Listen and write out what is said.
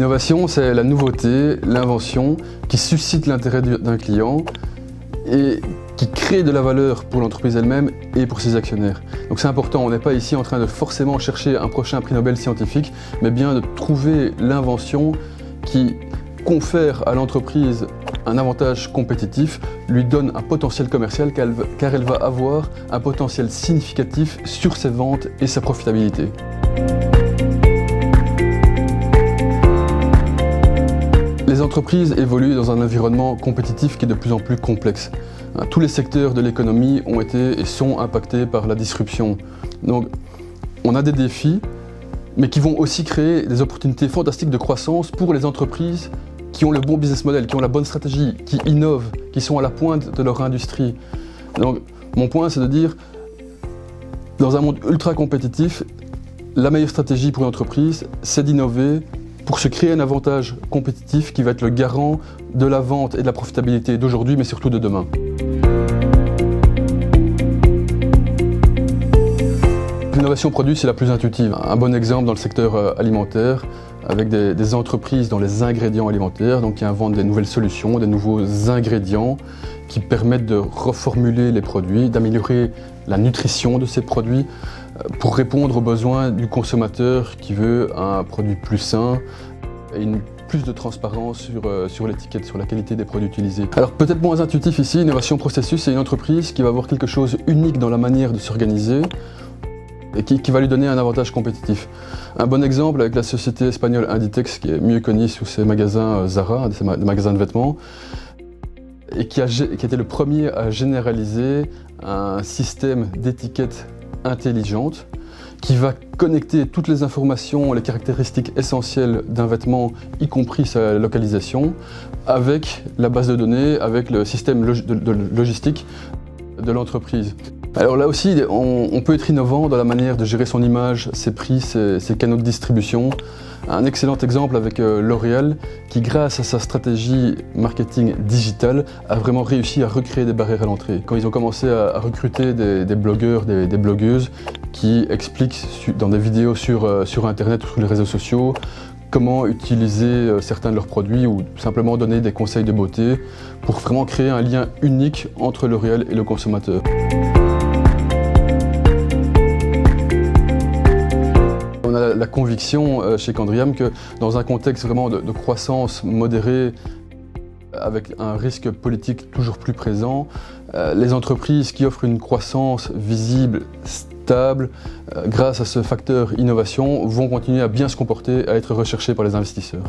L'innovation, c'est la nouveauté, l'invention qui suscite l'intérêt d'un client et qui crée de la valeur pour l'entreprise elle-même et pour ses actionnaires. Donc c'est important, on n'est pas ici en train de forcément chercher un prochain prix Nobel scientifique, mais bien de trouver l'invention qui confère à l'entreprise un avantage compétitif, lui donne un potentiel commercial car elle va avoir un potentiel significatif sur ses ventes et sa profitabilité. Les entreprises évoluent dans un environnement compétitif qui est de plus en plus complexe. Tous les secteurs de l'économie ont été et sont impactés par la disruption. Donc, on a des défis, mais qui vont aussi créer des opportunités fantastiques de croissance pour les entreprises qui ont le bon business model, qui ont la bonne stratégie, qui innovent, qui sont à la pointe de leur industrie. Donc, mon point, c'est de dire, dans un monde ultra compétitif, la meilleure stratégie pour une entreprise, c'est d'innover pour se créer un avantage compétitif qui va être le garant de la vente et de la profitabilité d'aujourd'hui, mais surtout de demain. L'innovation produit, c'est la plus intuitive. Un bon exemple dans le secteur alimentaire, avec des entreprises dans les ingrédients alimentaires, donc qui inventent des nouvelles solutions, des nouveaux ingrédients qui permettent de reformuler les produits, d'améliorer la nutrition de ces produits pour répondre aux besoins du consommateur qui veut un produit plus sain et plus de transparence sur l'étiquette, sur la qualité des produits utilisés. Alors peut-être moins intuitif ici, Innovation Processus, c'est une entreprise qui va avoir quelque chose de unique dans la manière de s'organiser et qui va lui donner un avantage compétitif. Un bon exemple avec la société espagnole Inditex, qui est mieux connue sous ses magasins Zara, des magasins de vêtements, et qui était le premier à généraliser un système d'étiquettes intelligente qui va connecter toutes les informations, les caractéristiques essentielles d'un vêtement, y compris sa localisation, avec la base de données, avec le système logistique de l'entreprise. Alors là aussi, on peut être innovant dans la manière de gérer son image, ses prix, ses canaux de distribution. Un excellent exemple avec L'Oréal qui, grâce à sa stratégie marketing digitale, a vraiment réussi à recréer des barrières à l'entrée. Quand ils ont commencé à recruter des blogueurs, des blogueuses qui expliquent dans des vidéos sur Internet ou sur les réseaux sociaux comment utiliser certains de leurs produits ou simplement donner des conseils de beauté pour vraiment créer un lien unique entre L'Oréal et le consommateur. On a la conviction chez Candriam que dans un contexte vraiment de croissance modérée, avec un risque politique toujours plus présent, les entreprises qui offrent une croissance visible, stable, grâce à ce facteur innovation, vont continuer à bien se comporter, à être recherchées par les investisseurs.